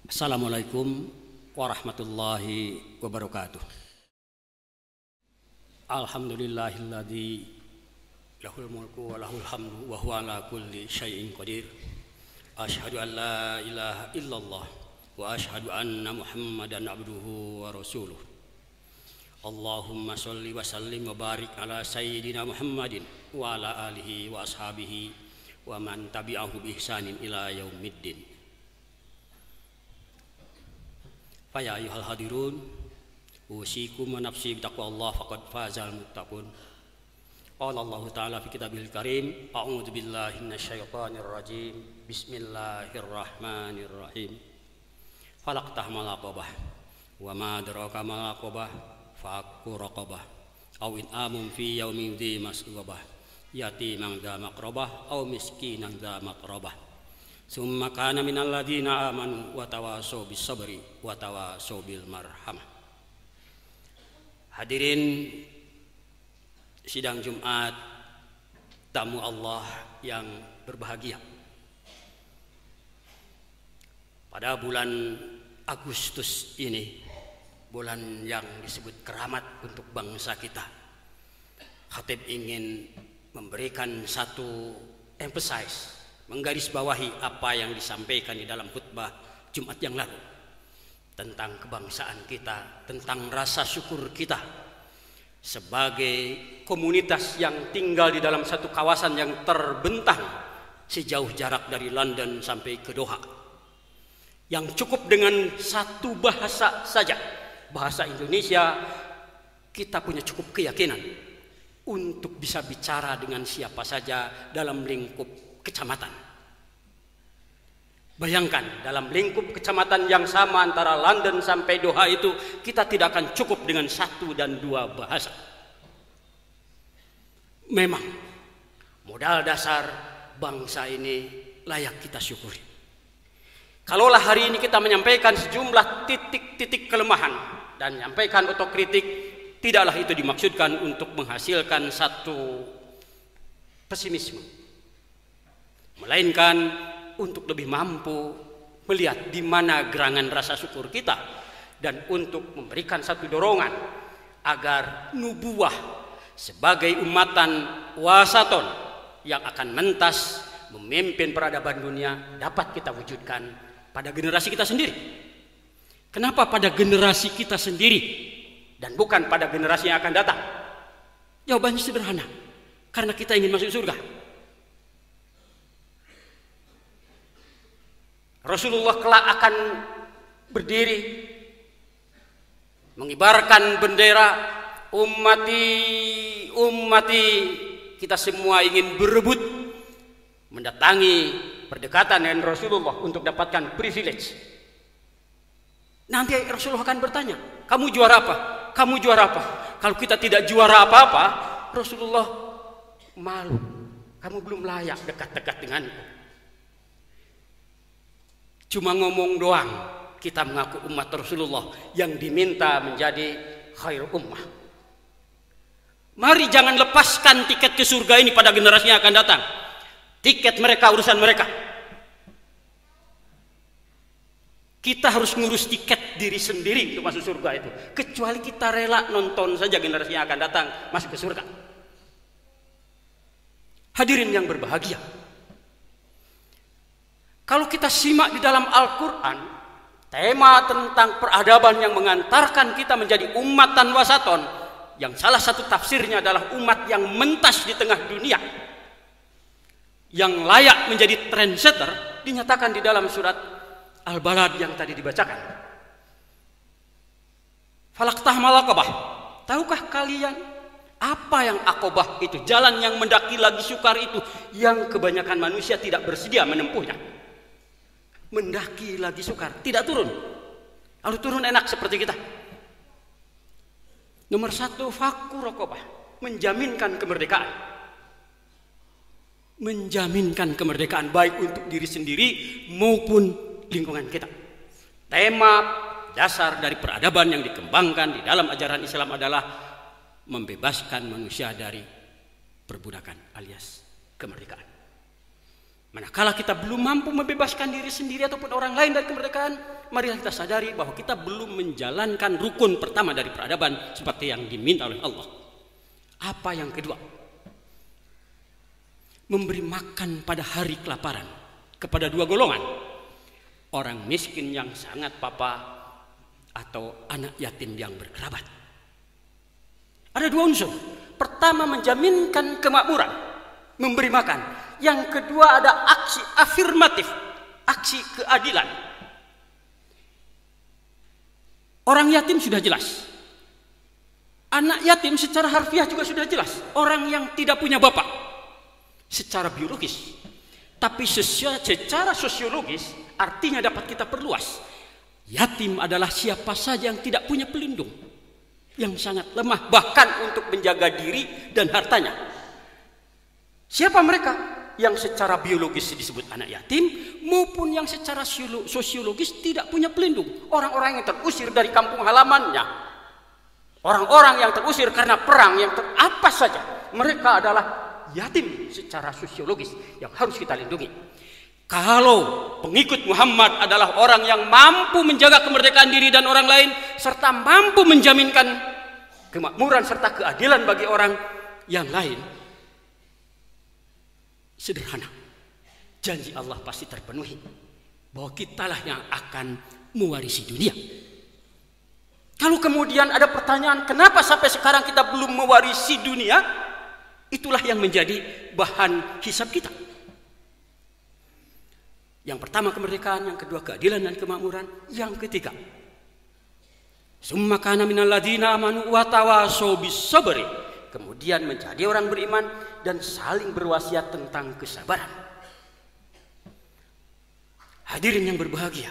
Assalamualaikum warahmatullahi wabarakatuh. Alhamdulillahilladzi lahul mulku wa lahul hamdu wa huwa ala kulli syai'in qadir. Asyhadu an la ilaha illallah wa asyhadu anna Muhammadan abduhu wa rasuluh. Allahumma sholli wa sallim wa barik ala sayyidina Muhammadin wa ala alihi wa ashabihi wa man tabi'ahu bi ihsanin ila yaumiddin. Faya ayuhal hadirun, usikum wa nafsi bitaqwallah faqad fazal muttaqun. Qala Allah Ta'ala fi kitabil karim, a'udzu billahi minasyaitonir rajim. Bismillahirrahmanirrahim. Falaqtahmal aqabah wa ma adraka mal aqabah fakku raqabah aw in amun fi yaumin dzi masghubah yatiman dza maqrabah aw miskinan dza maqrabah. Summa kana minal ladzina amanu wa tawasaw bis sabri wa tawasaw bil marhamah. Hadirin sidang Jumat, tamu Allah yang berbahagia. Pada bulan Agustus ini, bulan yang disebut keramat untuk bangsa kita, khatib ingin memberikan satu emphasize, menggarisbawahi apa yang disampaikan di dalam khutbah Jumat yang lalu tentang kebangsaan kita, tentang rasa syukur kita sebagai komunitas yang tinggal di dalam satu kawasan yang terbentang sejauh jarak dari London sampai ke Doha, yang cukup dengan satu bahasa saja, bahasa Indonesia. Kita punya cukup keyakinan untuk bisa bicara dengan siapa saja dalam lingkup kecamatan. Bayangkan, dalam lingkup kecamatan yang sama antara London sampai Doha itu, kita tidak akan cukup dengan satu dan dua bahasa. Memang modal dasar bangsa ini layak kita syukuri. Kalaulah hari ini kita menyampaikan sejumlah titik-titik kelemahan dan menyampaikan otokritik, tidaklah itu dimaksudkan untuk menghasilkan satu pesimisme, melainkan untuk lebih mampu melihat di mana gerangan rasa syukur kita dan untuk memberikan satu dorongan agar nubuah sebagai umatan wasaton yang akan mentas memimpin peradaban dunia dapat kita wujudkan pada generasi kita sendiri. Kenapa pada generasi kita sendiri dan bukan pada generasi yang akan datang? Jawabannya sederhana, karena kita ingin masuk surga. Rasulullah kelak akan berdiri mengibarkan bendera ummati, kita semua ingin berebut mendatangi berdekatan dengan Rasulullah untuk dapatkan privilege. Nanti Rasulullah akan bertanya, kamu juara apa? Kamu juara apa? Kalau kita tidak juara apa-apa, Rasulullah malu, kamu belum layak dekat-dekat denganku. Cuma ngomong doang, kita mengaku umat Rasulullah yang diminta menjadi khair ummah. Mari jangan lepaskan tiket ke surga ini pada generasi yang akan datang. Tiket mereka, urusan mereka. Kita harus ngurus tiket diri sendiri untuk masuk surga itu. Kecuali kita rela nonton saja generasi yang akan datang masuk ke surga. Hadirin yang berbahagia, kalau kita simak di dalam Al-Quran, tema tentang peradaban yang mengantarkan kita menjadi umatan wasaton, yang salah satu tafsirnya adalah umat yang mentas di tengah dunia, yang layak menjadi trendsetter, dinyatakan di dalam surat Al-Balad yang tadi dibacakan. Falaqtahmal aqabah. Tahukah kalian apa yang Aqabah itu? Jalan yang mendaki lagi sukar itu, yang kebanyakan manusia tidak bersedia menempuhnya. Mendaki lagi sukar, tidak turun. Lalu turun enak seperti kita. Nomor satu, fakku raqabah, menjaminkan kemerdekaan. Menjaminkan kemerdekaan baik untuk diri sendiri maupun lingkungan kita. Tema dasar dari peradaban yang dikembangkan di dalam ajaran Islam adalah membebaskan manusia dari perbudakan alias kemerdekaan. Manakala kita belum mampu membebaskan diri sendiri ataupun orang lain dari kemerdekaan, marilah kita sadari bahwa kita belum menjalankan rukun pertama dari peradaban seperti yang diminta oleh Allah. Apa yang kedua? Memberi makan pada hari kelaparan kepada dua golongan. Orang miskin yang sangat papa atau anak yatim yang berkerabat. Ada dua unsur. Pertama, menjaminkan kemakmuran, memberi makan. Yang kedua ada aksi afirmatif, aksi keadilan. Orang yatim sudah jelas. Anak yatim secara harfiah juga sudah jelas. Orang yang tidak punya bapak secara biologis. Tapi secara sosiologis artinya dapat kita perluas. Yatim adalah siapa saja yang tidak punya pelindung, yang sangat lemah bahkan untuk menjaga diri dan hartanya. Siapa mereka? Yang secara biologis disebut anak yatim maupun yang secara sosiologis tidak punya pelindung. Orang-orang yang terusir dari kampung halamannya, orang-orang yang terusir karena perang, apa saja, mereka adalah yatim secara sosiologis yang harus kita lindungi. Kalau pengikut Muhammad adalah orang yang mampu menjaga kemerdekaan diri dan orang lain serta mampu menjaminkan kemakmuran serta keadilan bagi orang yang lain, sederhana, janji Allah pasti terpenuhi bahwa kitalah yang akan mewarisi dunia. Kalau kemudian ada pertanyaan, kenapa sampai sekarang kita belum mewarisi dunia? Itulah yang menjadi bahan hisab kita. Yang pertama kemerdekaan, yang kedua keadilan dan kemakmuran, yang ketiga summa kana minal ladzina amanu wa tawasaw bis sabri, kemudian menjadi orang beriman dan saling berwasiat tentang kesabaran. Hadirin yang berbahagia,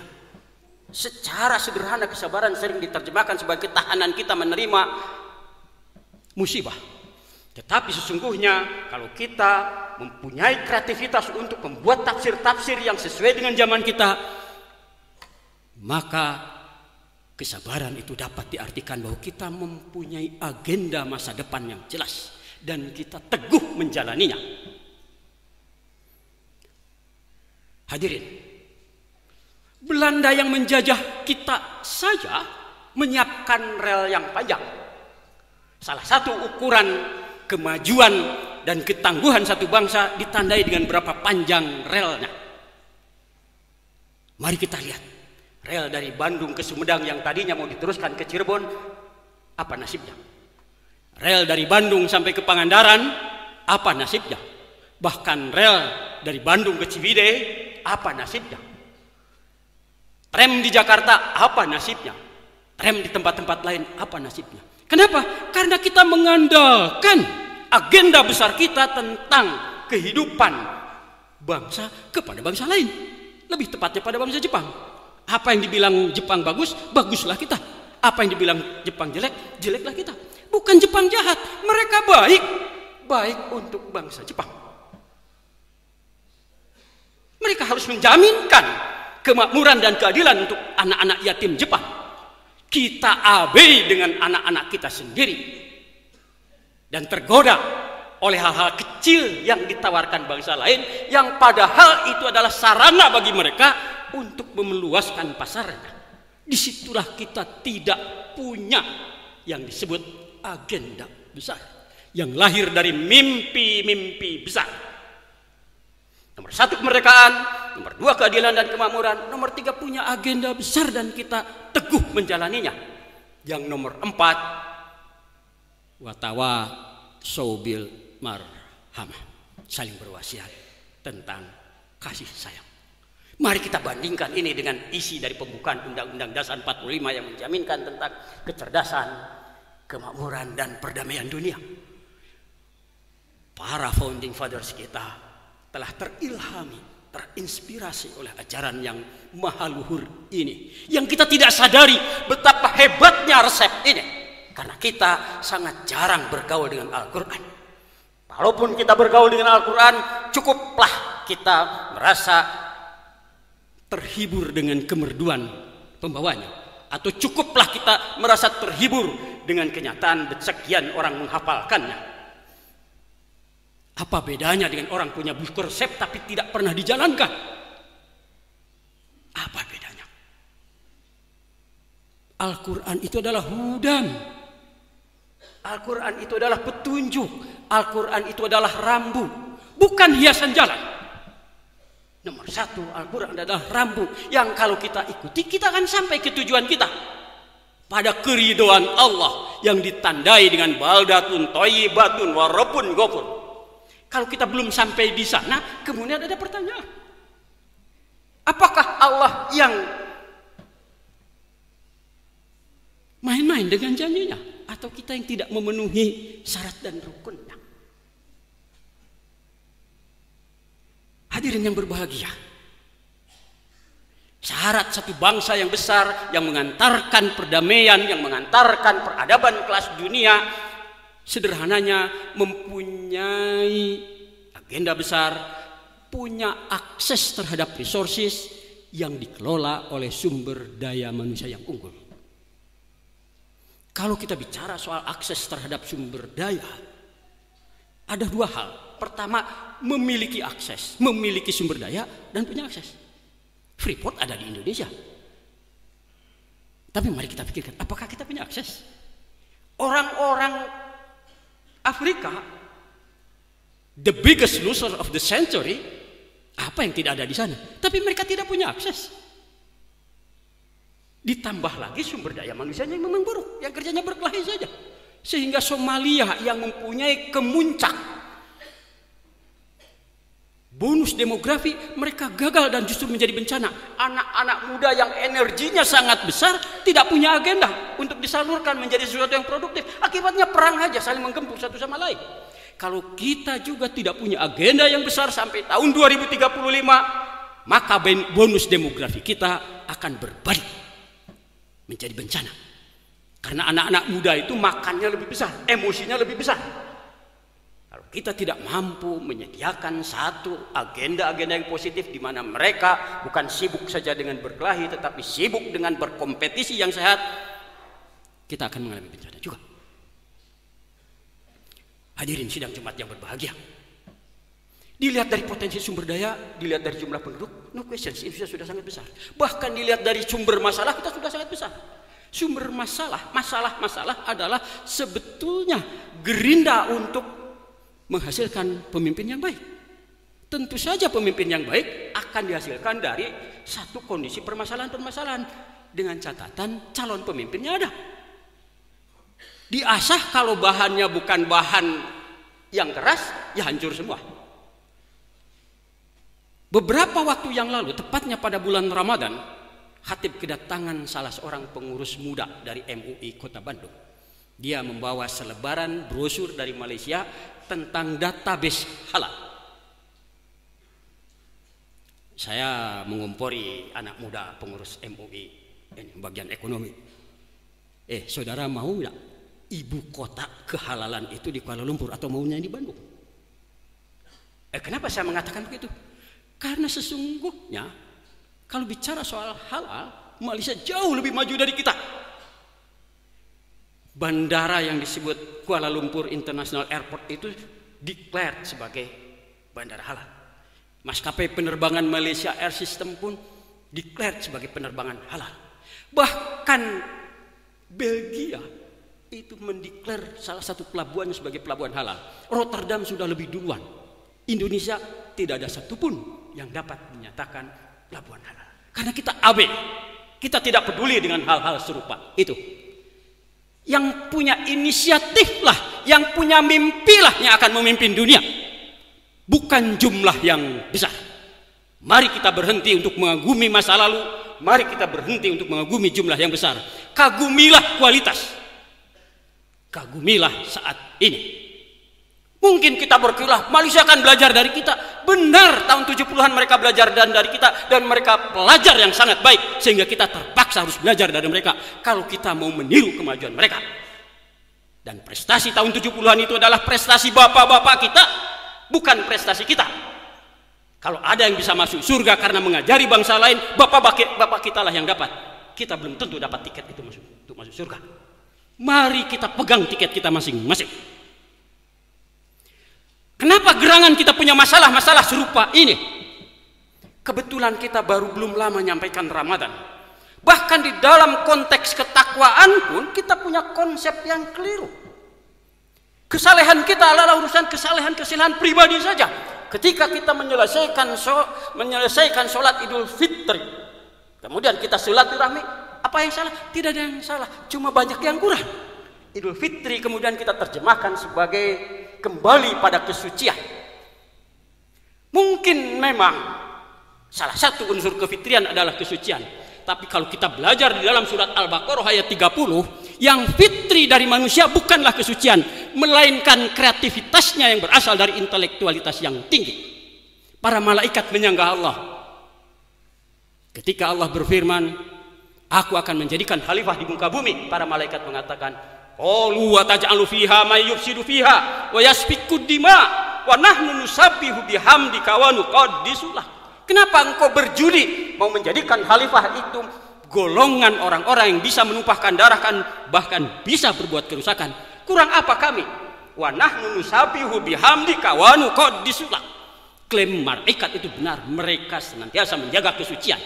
secara sederhana kesabaran sering diterjemahkan sebagai ketahanan kita menerima musibah. Tetapi sesungguhnya kalau kita mempunyai kreativitas untuk membuat tafsir-tafsir yang sesuai dengan zaman kita, maka kesabaran itu dapat diartikan bahwa kita mempunyai agenda masa depan yang jelas dan kita teguh menjalaninya. Hadirin, Belanda yang menjajah kita saja menyiapkan rel yang panjang. Salah satu ukuran kemajuan dan ketangguhan satu bangsa ditandai dengan berapa panjang relnya. Mari kita lihat rel dari Bandung ke Sumedang yang tadinya mau diteruskan ke Cirebon, apa nasibnya? Rel dari Bandung sampai ke Pangandaran, apa nasibnya? Bahkan rel dari Bandung ke Ciwidey, apa nasibnya? Tram di Jakarta, apa nasibnya? Tram di tempat-tempat lain, apa nasibnya? Kenapa? Karena kita mengandalkan agenda besar kita tentang kehidupan bangsa kepada bangsa lain. Lebih tepatnya pada bangsa Jepang. Apa yang dibilang Jepang bagus, baguslah kita. Apa yang dibilang Jepang jelek, jeleklah kita. Bukan Jepang jahat, mereka baik. Baik untuk bangsa Jepang. Mereka harus menjaminkan kemakmuran dan keadilan untuk anak-anak yatim Jepang. Kita abai dengan anak-anak kita sendiri dan tergoda oleh hal-hal kecil yang ditawarkan bangsa lain yang padahal itu adalah sarana bagi mereka untuk memeluaskan pasarnya. Disitulah kita tidak punya yang disebut agenda besar yang lahir dari mimpi-mimpi besar. Nomor satu kemerdekaan, nomor dua keadilan dan kemakmuran, nomor tiga punya agenda besar dan kita teguh menjalaninya. Yang nomor empat, watawa sobil marhamah, saling berwasiat tentang kasih sayang. Mari kita bandingkan ini dengan isi dari pembukaan Undang-Undang Dasar 45 yang menjaminkan tentang kecerdasan, kemakmuran dan perdamaian dunia. Para founding fathers kita telah terilhami, terinspirasi oleh ajaran yang maha luhur ini, yang kita tidak sadari betapa hebatnya resep ini karena kita sangat jarang bergaul dengan Al-Quran. Walaupun kita bergaul dengan Al-Quran, cukuplah kita merasa terhibur dengan kemerduan pembawanya, atau cukuplah kita merasa terhibur dengan kenyataan sekian orang menghafalkannya. Apa bedanya dengan orang punya buku resep tapi tidak pernah dijalankan? Apa bedanya? Al-Quran itu adalah hudan. Al-Quran itu adalah petunjuk. Al-Quran itu adalah rambu, bukan hiasan jalan. Nomor satu, Al-Quran adalah rambu yang kalau kita ikuti, kita akan sampai ke tujuan kita. Pada keridhaan Allah yang ditandai dengan baldatun thayyibatun wa rabbun ghafur. Kalau kita belum sampai di sana, kemudian ada pertanyaan. Apakah Allah yang main-main dengan janjinya, atau kita yang tidak memenuhi syarat dan rukunnya? Hadirin yang berbahagia, syarat satu bangsa yang besar yang mengantarkan perdamaian, yang mengantarkan peradaban kelas dunia, sederhananya mempunyai agenda besar, punya akses terhadap resources yang dikelola oleh sumber daya manusia yang unggul. Kalau kita bicara soal akses terhadap sumber daya, ada dua hal. Pertama, memiliki akses, memiliki sumber daya dan punya akses. Freeport ada di Indonesia. Tapi mari kita pikirkan, apakah kita punya akses? Orang-orang Afrika, the biggest loser of the century, apa yang tidak ada di sana? Tapi mereka tidak punya akses. Ditambah lagi sumber daya manusianya yang memang buruk, yang kerjanya berkelahi saja. Sehingga Somalia yang mempunyai kemuncak bonus demografi, mereka gagal dan justru menjadi bencana. Anak-anak muda yang energinya sangat besar tidak punya agenda untuk disalurkan menjadi sesuatu yang produktif. Akibatnya perang aja, saling menggempur satu sama lain. Kalau kita juga tidak punya agenda yang besar sampai tahun 2035, maka bonus demografi kita akan berbalik menjadi bencana. Karena anak-anak muda itu makannya lebih besar, emosinya lebih besar. Kalau kita tidak mampu menyediakan satu agenda-agenda yang positif di mana mereka bukan sibuk saja dengan berkelahi, tetapi sibuk dengan berkompetisi yang sehat, kita akan mengalami bencana juga. Hadirin sidang Jumat yang berbahagia, dilihat dari potensi sumber daya, dilihat dari jumlah penduduk, no questions, Indonesia sudah sangat besar. Bahkan dilihat dari sumber masalah, kita sudah sangat besar. Sumber masalah adalah sebetulnya gerinda untuk menghasilkan pemimpin yang baik. Tentu saja pemimpin yang baik akan dihasilkan dari satu kondisi permasalahan-permasalahan, dengan catatan calon pemimpinnya ada. Diasah kalau bahannya bukan bahan yang keras, ya hancur semua. Beberapa waktu yang lalu, tepatnya pada bulan Ramadan, Khatib kedatangan salah seorang pengurus muda dari MUI Kota Bandung. Dia membawa selebaran brosur dari Malaysia tentang database halal. Saya mengompori anak muda pengurus MUI ini bagian ekonomi. Saudara mau tidak ibu kota kehalalan itu di Kuala Lumpur atau maunya di Bandung? Kenapa saya mengatakan begitu? Karena sesungguhnya kalau bicara soal halal, Malaysia jauh lebih maju dari kita. Bandara yang disebut Kuala Lumpur International Airport itu declared sebagai bandara halal. Maskapai penerbangan Malaysia Air System pun declared sebagai penerbangan halal. Bahkan Belgia itu mendeklar salah satu pelabuhannya sebagai pelabuhan halal. Rotterdam sudah lebih duluan. Indonesia tidak ada satupun yang dapat menyatakan pelabuhan halal. Karena kita abe, kita tidak peduli dengan hal-hal serupa itu. Yang punya inisiatif lah, yang punya mimpi lah yang akan memimpin dunia, bukan jumlah yang besar. Mari kita berhenti untuk mengagumi masa lalu, mari kita berhenti untuk mengagumi jumlah yang besar. Kagumilah kualitas, kagumilah saat ini. Mungkin kita berkilah, Malaysia akan belajar dari kita. Benar, tahun 70-an mereka belajar dari kita, dan mereka pelajar yang sangat baik, sehingga kita terpaksa harus belajar dari mereka kalau kita mau meniru kemajuan mereka. Dan prestasi tahun 70-an itu adalah prestasi bapak-bapak kita, bukan prestasi kita. Kalau ada yang bisa masuk surga karena mengajari bangsa lain, bapak kita lah yang dapat. Kita belum tentu dapat tiket itu untuk masuk surga. Mari kita pegang tiket kita masing-masing. Kenapa gerangan kita punya masalah-masalah serupa ini? Kebetulan kita baru belum lama menyampaikan Ramadan. Bahkan di dalam konteks ketakwaan pun kita punya konsep yang keliru. Kesalehan kita adalah urusan kesalehan-kesalehan pribadi saja. Ketika kita menyelesaikan sholat Idul Fitri, kemudian kita silaturahmi, apa yang salah? Tidak ada yang salah, cuma banyak yang kurang. Idul Fitri kemudian kita terjemahkan sebagai kembali pada kesucian. Mungkin memang salah satu unsur kefitrian adalah kesucian. Tapi kalau kita belajar di dalam surat Al-Baqarah ayat 30, yang fitri dari manusia bukanlah kesucian, melainkan kreativitasnya yang berasal dari intelektualitas yang tinggi. Para malaikat menyanggah Allah. Ketika Allah berfirman, aku akan menjadikan khalifah di muka bumi, para malaikat mengatakan, qalu wa taj'alu fiha may yufsidu fiha wa yasfiku dima wa nahnu nusabbihu bihamdika wa nuqaddisu lak. Kenapa engkau berjudi mau menjadikan khalifah itu golongan orang-orang yang bisa menumpahkan darah, bahkan bisa berbuat kerusakan? Kurang apa kami? Wa nahnu nusabbihu bihamdika wa nuqaddisu lak. Klaim malaikat itu benar, mereka senantiasa menjaga kesucian.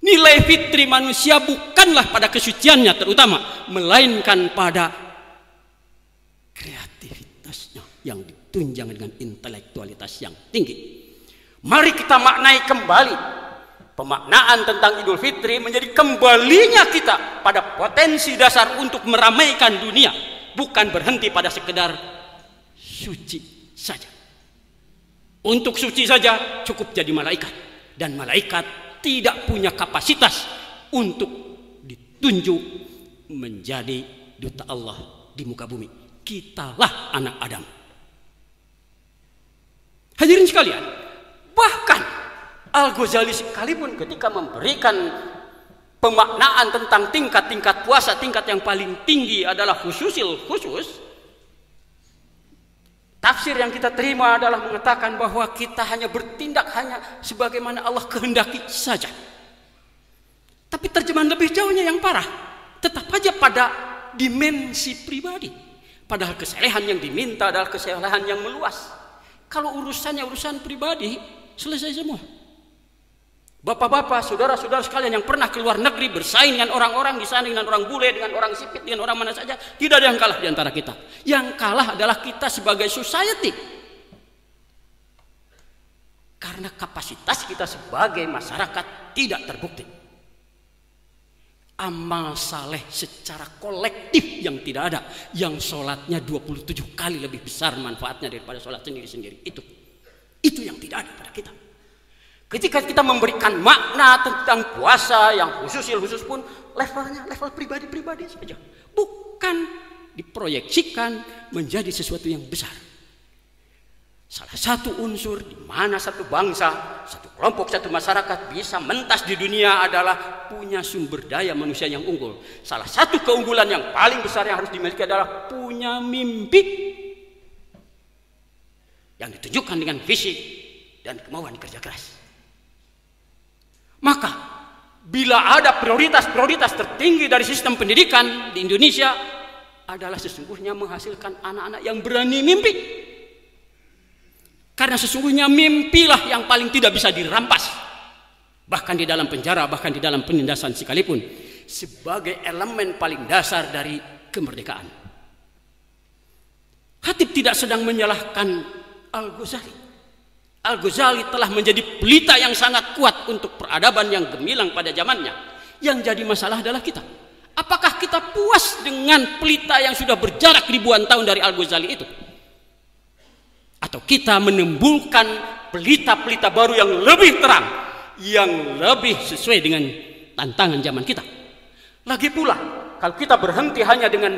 Nilai fitri manusia bukanlah pada kesuciannya terutama, melainkan pada kreativitasnya yang ditunjang dengan intelektualitas yang tinggi. Mari kita maknai kembali pemaknaan tentang Idul Fitri menjadi kembalinya kita pada potensi dasar untuk meramaikan dunia, bukan berhenti pada sekedar suci saja. Untuk suci saja cukup jadi malaikat, dan malaikat tidak punya kapasitas untuk ditunjuk menjadi duta Allah di muka bumi. Kitalah anak Adam. Hadirin sekalian, bahkan Al-Ghazali sekalipun ketika memberikan pemaknaan tentang tingkat-tingkat puasa, tingkat yang paling tinggi adalah khususil khusus, tafsir yang kita terima adalah mengatakan bahwa kita hanya bertindak hanya sebagaimana Allah kehendaki saja. Tapi terjemahan lebih jauhnya yang parah, tetap aja pada dimensi pribadi. Padahal kesalehan yang diminta adalah kesalehan yang meluas. Kalau urusannya urusan pribadi, selesai semua. Bapak-bapak, saudara-saudara sekalian yang pernah keluar negeri bersaing dengan orang-orang di sana, dengan orang bule, dengan orang sipit, dengan orang mana saja, tidak ada yang kalah di antara kita. Yang kalah adalah kita sebagai society. Karena kapasitas kita sebagai masyarakat tidak terbukti. Amal saleh secara kolektif yang tidak ada, yang sholatnya 27 kali lebih besar manfaatnya daripada sholat sendiri-sendiri. Itu yang tidak ada pada kita. Ketika kita memberikan makna tentang puasa yang khusus pun levelnya level pribadi-pribadi saja, bukan diproyeksikan menjadi sesuatu yang besar. Salah satu unsur di mana satu bangsa, satu kelompok, satu masyarakat bisa mentas di dunia adalah punya sumber daya manusia yang unggul. Salah satu keunggulan yang paling besar yang harus dimiliki adalah punya mimpi yang ditunjukkan dengan visi dan kemauan kerja keras. Maka bila ada prioritas tertinggi dari sistem pendidikan di Indonesia adalah sesungguhnya menghasilkan anak-anak yang berani mimpi. Karena sesungguhnya mimpilah yang paling tidak bisa dirampas. Bahkan di dalam penjara, bahkan di dalam penindasan sekalipun, sebagai elemen paling dasar dari kemerdekaan. Khatib tidak sedang menyalahkan Al-Ghazali. Al-Ghazali telah menjadi pelita yang sangat kuat untuk peradaban yang gemilang pada zamannya. Yang jadi masalah adalah kita. Apakah kita puas dengan pelita yang sudah berjarak ribuan tahun dari Al-Ghazali itu? Atau kita menimbulkan pelita-pelita baru yang lebih terang, yang lebih sesuai dengan tantangan zaman kita? Lagi pula, kalau kita berhenti hanya dengan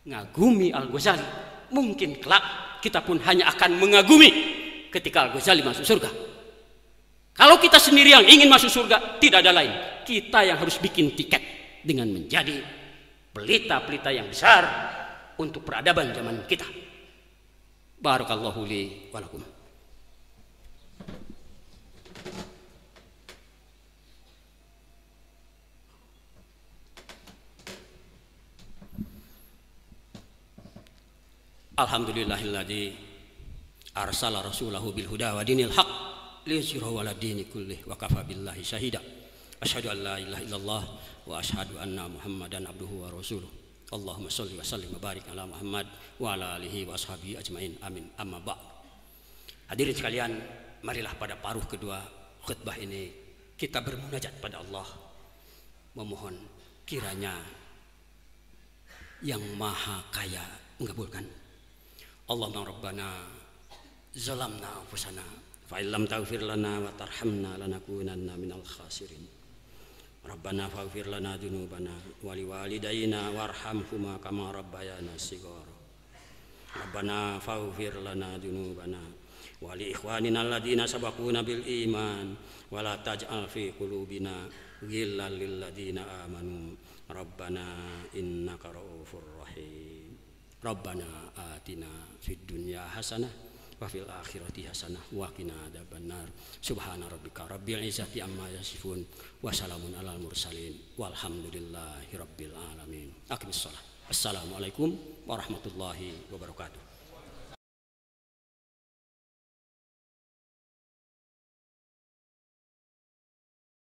mengagumi Al-Ghazali, mungkin kelak kita pun hanya akan mengagumi ketika Al-Ghazali masuk surga. Kalau kita sendiri yang ingin masuk surga, tidak ada lain. Kita yang harus bikin tiket dengan menjadi pelita-pelita yang besar untuk peradaban zaman kita. Barakallahu li wa lakum. Alhamdulillahilladzi arsala rasulahu bil huda wa dinil haq liyuzhirahu 'ala dini kullih wa kafa billahi syahida. Asyhadu an la ilaha illallah wa asyhadu anna Muhammadan abduhu wa rasuluh. Allahumma shalli wa sallim wa barik ala Muhammad wa ala alihi wa ashabihi ajmain. Amin. Amma ba'd. Hadirin sekalian, marilah pada paruh kedua khutbah ini kita bermunajat pada Allah, memohon kiranya yang maha kaya mengabulkan. Allahumma rabbana zalamna anfusana fa illam taghfir lana wa tarhamna lanakunanna minal khasirin. Rabbana faghfir lana dzunubana wa liwalidayna warhamhuma kama rabbayana shighara. Rabbana faghfir lana dzunubana wa li ikhwanina alladziina sabaquna bil iman wa la taj'al fi qulubina ghillan lil ladziina amanu. Rabbana innaka ra'ufur rahim. Rabbana atina fid dunya hasanah wa fil akhirati hasanah wa qina adzabannar. Subhana rabbika rabbil izzati amma yasifun wa salamun alal mursalin walhamdulillahi rabbil alamin. Aqimissalah. Assalamualaikum warahmatullahi wabarakatuh.